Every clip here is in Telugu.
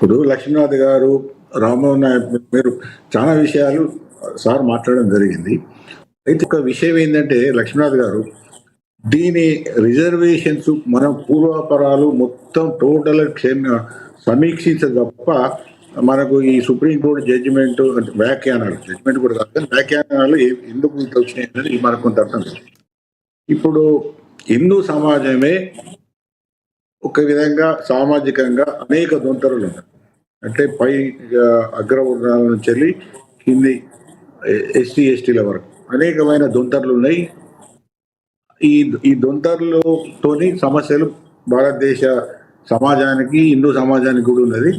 ఇప్పుడు లక్ష్మీనాథ్ గారు, రామ్మోహన్ నాయక్ మీరు చాలా విషయాలు సార్ మాట్లాడడం జరిగింది. అయితే ఒక విషయం ఏందంటే లక్ష్మీనాథ్ గారు, దీని రిజర్వేషన్స్ మనం పూర్వాపరాలు మొత్తం టోటల్ సమీక్షించ తప్ప మనకు ఈ సుప్రీం కోర్ట్ జడ్జిమెంట్ అంటే వ్యాఖ్యానాలు జడ్జిమెంట్ కూడా కాదు కానీ వ్యాఖ్యానాలు ఎందుకు ఇట్లా వచ్చినాయి అనేది మనకు కొంత అర్థం కాదు. ఇప్పుడు హిందూ సమాజమే ఒక విధంగా సామాజికంగా అనేక దొంతరలు ఉన్నాయి. అంటే పై అగ్రవర్ణాల నుంచి వెళ్ళి కింది ఎస్సీ ఎస్టీల వరకు అనేకమైన దొంతర్లు ఉన్నాయి. ఈ ఈ దొంతర్లతోని సమస్యలు భారతదేశ సమాజానికి హిందూ సమాజానికి కూడా ఉన్నది.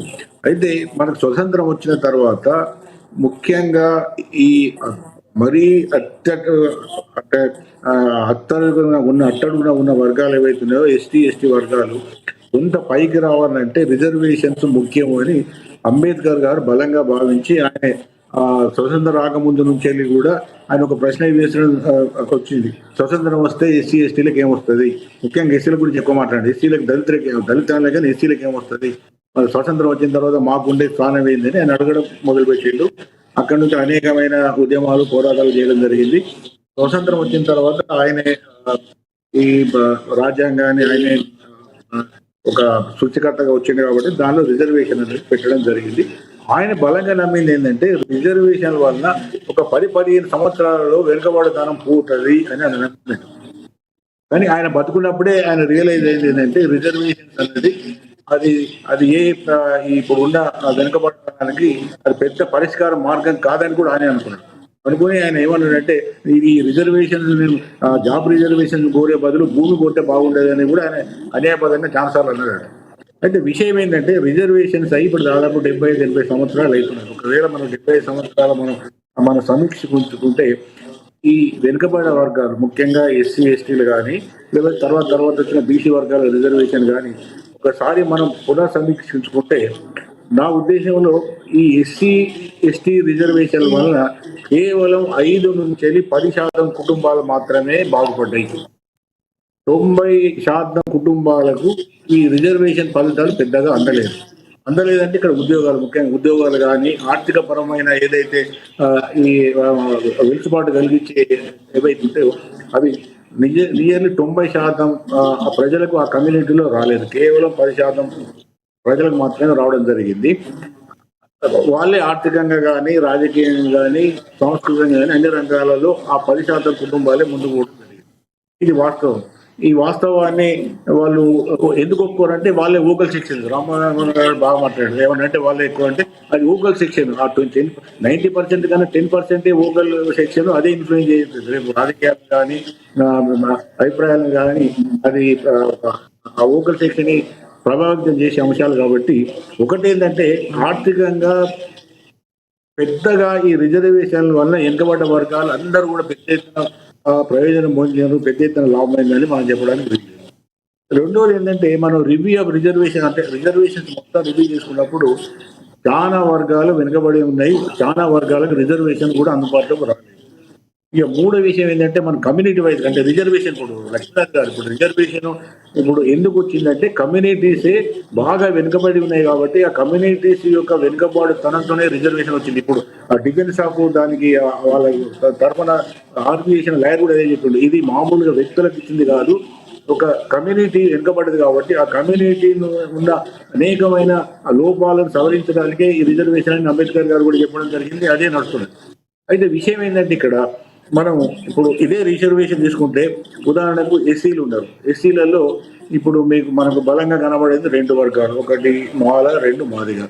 అయితే మనకు స్వతంత్రం వచ్చిన తర్వాత ముఖ్యంగా ఈ మరీ అంటే అట్టడుగున ఉన్న వర్గాలు ఏవైతున్నాయో ఎస్టీ ఎస్టీ వర్గాలు కొంత పైకి రావాలంటే రిజర్వేషన్స్ ముఖ్యము అని అంబేద్కర్ గారు బలంగా భావించి ఆయన స్వతంత్రం రాకముందు నుంచి వెళ్ళి కూడా ఆయన ఒక ప్రశ్న వేసిన వచ్చింది. స్వతంత్రం వస్తే ఎస్సీ ఎస్టీలకు ఏమొస్తుంది, ముఖ్యంగా ఎస్సీల గురించి ఎక్కువ మాట్లాడండి. ఎస్సీలకు దళితులే కానీ ఎస్సీలకు ఏమొస్తుంది, మరి స్వతంత్రం వచ్చిన తర్వాత మాకుండే స్థానం ఏందని ఆయన అడగడం మొదలుపెట్టిండు. అక్కడి నుంచి అనేకమైన ఉద్యమాలు పోరాటాలు చేయడం జరిగింది. స్వతంత్రం వచ్చిన తర్వాత ఆయనే ఈ రాజ్యాంగాన్ని ఆయనే ఒక సూచికర్తగా వచ్చింది కాబట్టి దానిలో రిజర్వేషన్ అనేది పెట్టడం జరిగింది. ఆయన బలంగా నమ్మింది ఏంటంటే రిజర్వేషన్ వలన ఒక 10-15 సంవత్సరాలలో వెనుకబడతనం పోతుంది అని ఆయన నమ్మింది. కానీ ఆయన బతుకున్నప్పుడే ఆయన రియలైజ్ అయింది ఏంటంటే రిజర్వేషన్స్ అనేది అది అది ఇప్పుడు ఉన్న వెనుకబడటానికి అది పెద్ద పరిష్కార మార్గం కాదని కూడా ఆయన అనుకున్నాడు. అనుకుని ఆయన ఏమన్నాడంటే ఈ రిజర్వేషన్ జాబ్ రిజర్వేషన్ కోరే బదులు భూమి కోరితే బాగుండేదని కూడా ఆయన అన్యాయపదంగా చాలాసార్లు అన్నాడు. అయితే విషయం ఏంటంటే రిజర్వేషన్స్ అయ్యి ఇప్పుడు దాదాపు 70-80 సంవత్సరాలు అవుతున్నాయి. ఒకవేళ మనం 70 సంవత్సరాలు మన సమీక్షించుకుంటే ఈ వెనుకబడిన వర్గాలు ముఖ్యంగా ఎస్సీ ఎస్టీలు కానీ లేదా తర్వాత వచ్చిన బీసీ వర్గాల రిజర్వేషన్ కానీ ఒకసారి మనం పునఃసమీక్షించుకుంటే నా ఉద్దేశంలో ఈ ఎస్సీ ఎస్టీ రిజర్వేషన్ వలన కేవలం 5-10% కుటుంబాలు మాత్రమే బాగుపడ్డాయి. 90% కుటుంబాలకు ఈ రిజర్వేషన్ ఫలితాలు పెద్దగా అందలేదంటే ఇక్కడ ఉద్యోగాలు ముఖ్యంగా ఉద్యోగాలు కానీ ఆర్థిక పరమైన ఏదైతే ఈ వెలుసుబాటు కలిగించే ఏవైతే ఉంటాయో అవి నియర్లీ 90% ప్రజలకు ఆ కమ్యూనిటీలో రాలేదు. కేవలం 10% ప్రజలకు మాత్రమే రావడం జరిగింది. వాళ్ళే ఆర్థికంగా కానీ రాజకీయంగా కానీ సాంస్కృతికంగా కానీ అన్ని రంగాలలో ఆ 10% కుటుంబాలే ముందుకు పోవడం జరిగింది. ఇది వాస్తవం. ఈ వాస్తవాన్ని వాళ్ళు ఎందుకు ఒప్పుకోరంటే వాళ్ళే ఊకల్ సెక్షన్. రామ్మోహన్ గారు బాగా మాట్లాడారు. ఏమనంటే వాళ్ళు ఎక్కువ అంటే అది ఊకల్ సెక్షన్. ఆ 90% కన్నా 10% ఊకల్ సెక్షన్ అదే ఇన్ఫ్లుయెన్స్ చేస్తుంది. రేపు రాజకీయాలు కానీ అభిప్రాయాలను కానీ అది ఆ ఊకల్ సెక్షన్ ప్రభావితం చేసే అంశాలు. కాబట్టి ఒకటేంటంటే ఆర్థికంగా పెద్దగా ఈ రిజర్వేషన్ల వల్ల వెనుకబడ్డ వర్గాలు అందరూ కూడా పెద్ద ఎత్తున ప్రయోజనం పొందినారు, పెద్ద ఎత్తున లాభమైందని మనం చెప్పడానికి. రెండోది ఏంటంటే మనం రివ్యూ ఆఫ్ రిజర్వేషన్ అంటే రిజర్వేషన్స్ మొత్తం రివ్యూ చేసుకున్నప్పుడు చాలా వర్గాలు వెనుకబడి ఉన్నాయి, చాలా వర్గాలకు రిజర్వేషన్ కూడా అందుబాటులోకి రాలేదు. ఇక మూడో విషయం ఏంటంటే మన కమ్యూనిటీ వైజ్ అంటే రిజర్వేషన్ ఇప్పుడు లక్ష్మీనాథ్ గారు ఇప్పుడు రిజర్వేషన్ ఇప్పుడు ఎందుకు వచ్చిందంటే కమ్యూనిటీసే బాగా వెనుకబడి ఉన్నాయి కాబట్టి ఆ కమ్యూనిటీస్ యొక్క వెనుకబాటు తనంతోనే రిజర్వేషన్ వచ్చింది. ఇప్పుడు ఆ డిఫెన్స్ ఆఫ్ దానికి వాళ్ళ తరఫున ఆర్గనైజేషన్ లాయర్ కూడా అదే చెప్పిండు, ఇది మామూలుగా వ్యక్తులకు ఇచ్చింది కాదు, ఒక కమ్యూనిటీ వెనుకబడ్డది కాబట్టి ఆ కమ్యూనిటీ ఉన్న అనేకమైన లోపాలను సవరించడానికే ఈ రిజర్వేషన్ అని అంబేద్కర్ గారు కూడా చెప్పడం జరిగింది. అదే నడుస్తుంది. అయితే విషయం ఏంటంటే ఇక్కడ మనం ఇప్పుడు ఇదే రిజర్వేషన్ తీసుకుంటే ఉదాహరణకు ఎస్సీలు ఉన్నారు. ఎస్సీలలో ఇప్పుడు మనకు బలంగా కనబడేది 2 వర్గాలు, ఒకటి మాల, 2 మాదిగ.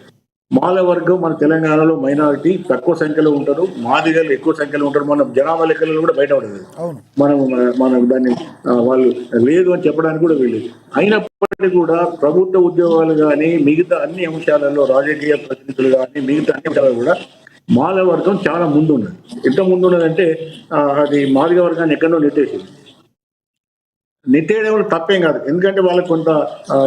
మాల వర్గం మన తెలంగాణలో మైనారిటీ తక్కువ సంఖ్యలో ఉంటారు, మాదిగలు ఎక్కువ సంఖ్యలో ఉంటారు. మన జనాభా లెక్కలలో కూడా బయటపడదు. మనం దాన్ని వాళ్ళు లేదు అని చెప్పడానికి కూడా వీలేదు. అయినప్పటికీ కూడా ప్రభుత్వ ఉద్యోగాలు కానీ మిగతా అన్ని అంశాలలో రాజకీయ ప్రతినిధులు కానీ మిగతా అన్ని అంశాలు కూడా మాల వర్గం చాలా ముందు ఉన్నది. ఎంత ముందు ఉన్నదంటే అది మాదిగ వర్గాన్ని ఎక్కడో నెట్టేయడం తప్పేం కాదు. ఎందుకంటే వాళ్ళకి కొంత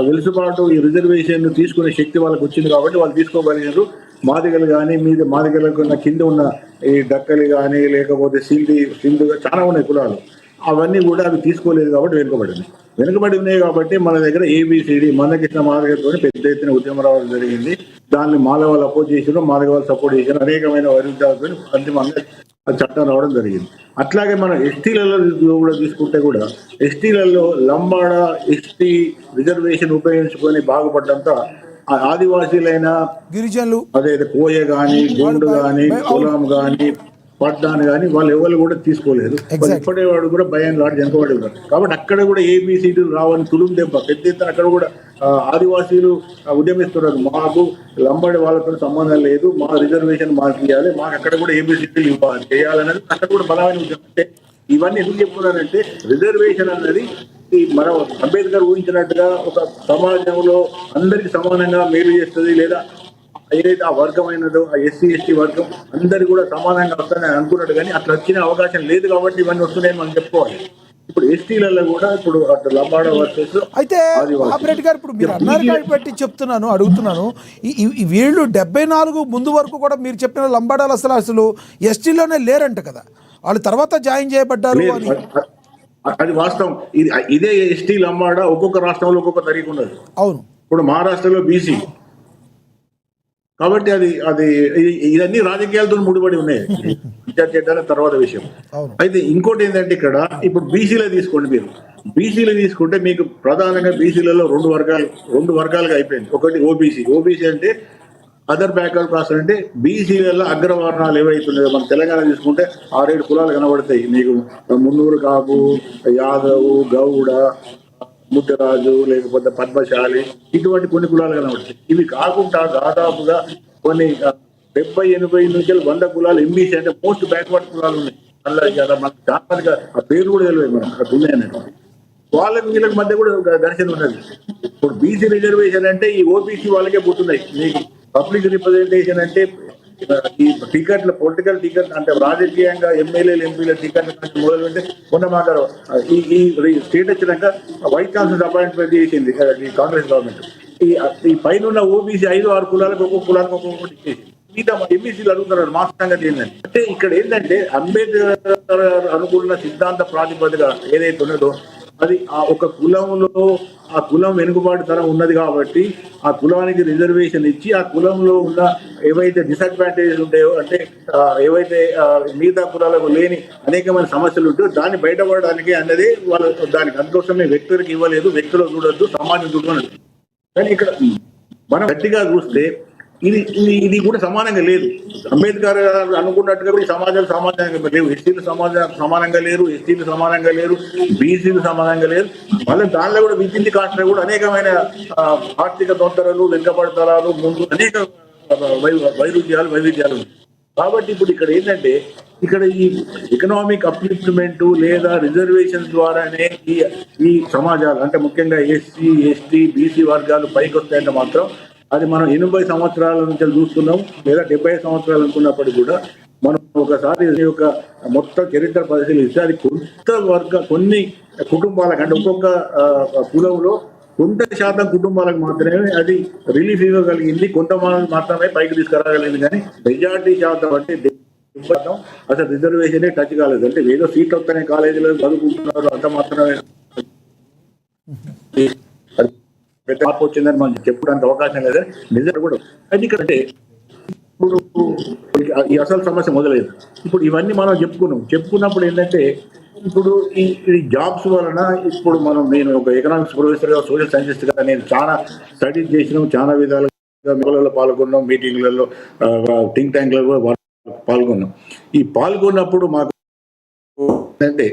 వెలుసుబాటు ఈ రిజర్వేషన్ తీసుకునే శక్తి వాళ్ళకి వచ్చింది కాబట్టి వాళ్ళు తీసుకోగలిగారు. మాదిగలు కానీ మాదిగలకు కింద ఉన్న ఈ డక్కలు కానీ లేకపోతే సింధు చాలా ఉన్నాయి కులాలు. అవన్నీ కూడా అవి తీసుకోలేదు కాబట్టి వెనుకబడి ఉన్నాయి కాబట్టి మన దగ్గర ఏబిసిడి మందకృష్ణ మాదిగతో పెద్ద ఎత్తున ఉద్యమం రావడం జరిగింది. దాన్ని మాలవాళ్ళు అపోజ్ చేసారు, మాదిగవాళ్ళు సపోర్ట్ చేశారు, అనేకమైన వైరుధ్యాలతో అంతిమంగా చట్టం రావడం జరిగింది. అట్లాగే మనం ఎస్టీలలో కూడా తీసుకుంటే కూడా ఎస్టీలలో లంబాడ ఎస్టీ రిజర్వేషన్ ఉపయోగించుకొని బాగుపడ్డంతా ఆదివాసీలైన గిరిజనులు, అదే కోయ గాని, గోండు గాని, కులం గాని, పడ్డాను కానీ వాళ్ళు ఎవరు కూడా తీసుకోలేదు. ఇప్పటివాడు కూడా భయం లాంటి వెనుకబడి ఉన్నారు. కాబట్టి అక్కడ కూడా ఏబిసిడీలు రావని తులుం దెబ్బ పెద్ద ఎత్తున అక్కడ కూడా ఆదివాసీలు ఉద్యమిస్తున్నారు. మాకు లంబడి వాళ్ళతో సంబంధం లేదు, మా రిజర్వేషన్ మాకు ఇవ్వాలి, మాకు అక్కడ కూడా ఏబిసిడీలు ఇవ్వాలి చేయాలనేది అక్కడ కూడా బలమైన ఉద్యమం. అంటే ఇవన్నీ ఎందుకు చెప్తున్నారంటే రిజర్వేషన్ అన్నది మనం అంబేద్కర్ ఊహించినట్టుగా ఒక సమాజంలో అందరికి సమానంగా మేలు చేస్తుంది, లేదా ఏదైతే ఆ వర్గమైనదో ఆ ఎస్సీ ఎస్టీ వర్గం అందరు కూడా సమానంగా వస్తాయని అనుకున్నాడు. కానీ అట్లా వచ్చిన అవకాశం లేదు కాబట్టి ఇవన్నీ వస్తున్నాయని మనం చెప్పుకోవాలి. ఇప్పుడు ఎస్టీలలో కూడా ఇప్పుడు అటు లంబాడ వర్సెస్ అయితే ఆపరేట్ గారు ఇప్పుడు మీరు అన్నారు కాబట్టి చెప్తున్నాను, అడుగుతున్నాను, వీళ్ళు 74 ముందు వరకు కూడా మీరు చెప్పిన లంబాడాలు అసలు ఎస్టీలోనే లేరంట కదా, వాళ్ళు తర్వాత జాయిన్ చేయబడ్డారు అని. అది వాస్తవం. ఇదే ఎస్టీ లంబాడ ఒక్కొక్క రాష్ట్రంలో ఒక్కొక్క తరీఖు ఉన్నది. అవును, ఇప్పుడు మహారాష్ట్రలో బీసీ కాబట్టి అది ఇవన్నీ రాజకీయాలతో ముడిపడి ఉన్నాయి. విద్యార్థి తర్వాత విషయం. అయితే ఇంకోటి ఏంటంటే ఇక్కడ ఇప్పుడు బీసీలో తీసుకోండి, మీరు బీసీలో తీసుకుంటే మీకు ప్రధానంగా బీసీలలో రెండు వర్గాలుగా అయిపోయింది. ఒకటి ఓబీసీ అంటే అదర్ బ్యాక్వర్డ్ క్లాస్, అంటే బీసీలలో అగ్రవర్ణాలు ఏవైతున్నాయో మన తెలంగాణ తీసుకుంటే 6-7 కులాలు కనబడతాయి మీకు. మున్నూరు కాపు, యాదవ్, గౌడ, ముద్దరాజు, లేకపోతే పద్మశాలి, ఇటువంటి కొన్ని కులాలు కనబడతాయి. ఇవి కాకుండా దాదాపుగా కొన్ని 70-80 నుంచి 100 కులాలు ఎంబీసీ అంటే మోస్ట్ బ్యాక్వర్డ్ కులాలు ఉన్నాయి. అలా మనకు చాలా ఆ పేరు కూడా తెలియదు మనం అక్కడ ఉన్నాయన్నట్టు. వాళ్ళకి వీళ్ళకి మధ్య కూడా ఘర్షణ ఉన్నది. ఇప్పుడు బీసీ రిజర్వేషన్ అంటే ఈ ఓబీసీ వాళ్ళకే పోతున్నాయి. మీకు పబ్లిక్ రిప్రజెంటేషన్ అంటే ఈ టికెట్ల పొలిటికల్ టికెట్ అంటే రాజకీయంగా ఎమ్మెల్యేలు ఎంపీల టికెట్ల నుంచి మొదలు పెడితే మొన్న మాట్లాడు ఈ స్టేట్ వచ్చినాక వైస్ ఛాన్సలర్ అపాయింట్మెంట్ చేసింది ఈ కాంగ్రెస్ గవర్నమెంట్. ఈ పైన ఉన్న ఓబీసీ 5-6 కులాలకు ఒక్కొక్క కులానికి ఒక్కొక్కటి ఇచ్చేసి మిగతా ఎంబీసీలు అడుగుతున్నారు. మా సంగతి ఏంటంటే అంటే ఇక్కడ ఏంటంటే అంబేద్కర్ అనుకున్న సిద్ధాంత ప్రాతిపదిక ఏదైతే ఉన్నదో అది ఆ ఒక కులంలో ఆ కులం వెనుకబాటుతనం ఉన్నది కాబట్టి ఆ కులానికి రిజర్వేషన్ ఇచ్చి ఆ కులంలో ఉన్న ఏవైతే డిసడ్వాంటేజెస్ ఉంటాయో అంటే ఏవైతే మిగతా కులాలకు లేని అనేకమైన సమస్యలు ఉంటాయో దాన్ని బయటపడడానికి అన్నది వాళ్ళు దానికి అందుకోసమే వ్యక్తులకు ఇవ్వలేదు, వ్యక్తులు చూడొద్దు, సమాజం చూడదు. కానీ ఇక్కడ మనం గట్టిగా చూస్తే ఇది కూడా సమానంగా లేదు. అంబేద్కర్ అనుకున్నట్టుగా కూడా సమాజాలు సమానంగా లేవు. ఎస్టీలు సమానంగా లేరు, ఎస్టీలు సమానంగా లేరు, బీసీలు సమానంగా లేరు. మళ్ళీ దానిలో కూడా విద్యుత్ కాస్ట్ కూడా అనేకమైన ఆర్థిక తొందరలు, వెనుకబడతరాలు, ముందు అనేక వైవిధ్యాలు. కాబట్టి ఇప్పుడు ఇక్కడ ఏంటంటే ఇక్కడ ఈ ఎకనామిక్ అప్లిఫ్ట్మెంట్ లేదా రిజర్వేషన్ ద్వారానే ఈ సమాజాలు అంటే ముఖ్యంగా ఎస్సీ ఎస్టీ బీసీ వర్గాలు పైకి వస్తాయంటే మాత్రం అది మనం 80 సంవత్సరాల నుంచి చూస్తున్నాం, లేదా 70 సంవత్సరాలు అనుకున్నప్పటికీ కూడా మనం ఒకసారి యొక్క మొత్తం చరిత్ర పరిశీలిస్తే అది కొన్ని కుటుంబాలకు అంటే ఒక్కొక్క కులంలో కొంత శాతం కుటుంబాలకు మాత్రమే అది రిలీఫ్ ఇవ్వగలిగింది, కొంతమంది మాత్రమే పైకి తీసుకురాగలిగింది. కానీ మెజార్టీ శాతం అంటే అసలు రిజర్వేషన్ టచ్ కాలేదు. అంటే ఏదో సీట్లు వస్తానే కాలేజీలో చదువుకుంటున్నారు అంత మాత్రమే పెద్ద మార్పు వచ్చిందని మనం చెప్పడానికి అవకాశం లేదు. నిజంగా కూడా అది ఇక్కడ అంటే ఇప్పుడు ఈ అసలు సమస్య మొదలైంది. ఇప్పుడు ఇవన్నీ మనం చెప్పుకున్నప్పుడు ఏంటంటే ఇప్పుడు ఈ జాబ్స్ వలన ఇప్పుడు నేను ఒక ఎకనామిక్స్ ప్రొఫెసర్గా, సోషల్ సైంటిస్ట్గా నేను చాలా స్టడీస్ చేసినాం, చాలా విధాలుగా పాల్గొన్నాం, మీటింగ్లలో, థింక్ ట్యాంక్లలో పాల్గొన్నాం. ఈ పాల్గొన్నప్పుడు మాకు అంటే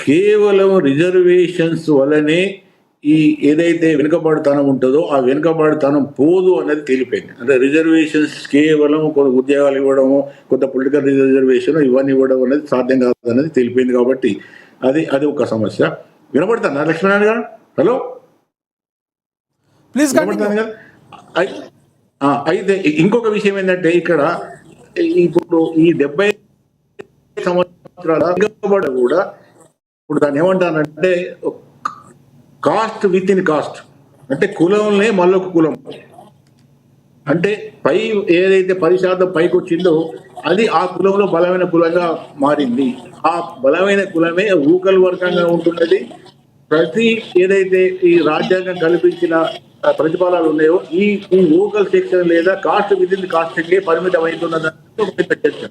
కేవలం రిజర్వేషన్స్ వల్లనే ఈ ఏదైతే వెనుకబడితనం ఉంటుందో ఆ వెనుకబడితనం పోదు అనేది తెలిపోయింది. అంటే రిజర్వేషన్స్ కేవలం కొన్ని ఉద్యోగాలు ఇవ్వడము, కొంత పొలిటికల్ రిజర్వేషన్ ఇవన్నీ ఇవ్వడం అనేది సాధ్యం కాదు అనేది తెలిపోయింది. కాబట్టి అది ఒక సమస్య. వినపడుతున్నా లక్ష్మీనారాయణ గారు? హలో, ప్లీజ్ వినపడుతుంది కదా? అయితే ఇంకొక విషయం ఏంటంటే ఇక్కడ ఇప్పుడు ఈ 70 సంవత్సరాల కూడా ఇప్పుడు దాన్ని ఏమంటానంటే కాస్ట్ విత్ ఇన్ కాస్ట్, అంటే కులంలో మళ్ళొక కులం. అంటే పై ఏదైతే 10% పైకి వచ్చిందో అది ఆ కులంలో బలమైన కులంగా మారింది. ఆ బలమైన కులమే ఊకల్ వర్గంగా ఉంటున్నది. ప్రతి ఏదైతే ఈ రాజ్యాంగం కల్పించిన ప్రతిఫలాలు ఉన్నాయో ఈ లోకల్ సెక్షన్ లేదా కాస్ట్ విత్ ఇన్ కాస్ట్ పరిమితం అవుతున్నదని ఒక పెద్ద చర్చ.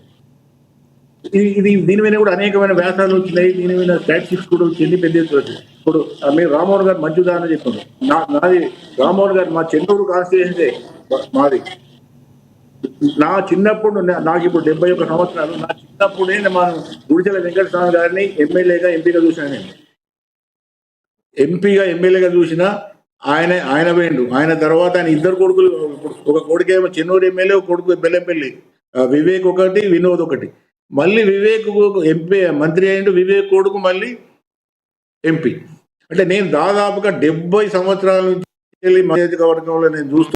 ఇది దీని మీద కూడా అనేకమైన వ్యాసాలు వచ్చినాయి. దీని మీద స్టాటిస్టిక్స్ కూడా వచ్చింది పెద్ద ఎత్తున వచ్చింది. ఇప్పుడు మీరు రామ్మోహన్ గారు మంచి ఉదాహరణ చెప్పారు. నాది రామ్మోహన్ గారు మా చెన్నూరు కాన్స్టిట్యూన్సీ మాది. నా చిన్నప్పుడు నాకు ఇప్పుడు 71 సంవత్సరాలు. నా చిన్నప్పుడే మనం గుడిచెల వెంకటస్వామి గారిని ఎమ్మెల్యేగా ఎంపీగా చూశాను నేను. ఎంపీగా ఎమ్మెల్యేగా చూసిన ఆయన వేయండు. ఆయన తర్వాత ఆయన ఇద్దరు కొడుకులు, ఒక కొడుకేమో చెన్నూరు ఎమ్మెల్యే, ఒక కొడుకు బెల్లంపల్లి, వివేక్ ఒకటి, వినోద్ ఒకటి. మళ్ళీ వివేక్ ఎంపీ మంత్రి అయ్యిండు, వివేక్ కొడుకు మళ్ళీ ఎంపీ. అంటే నేను దాదాపుగా 70 సంవత్సరాల నుంచి నియోజకవర్గంలో నేను చూస్తూ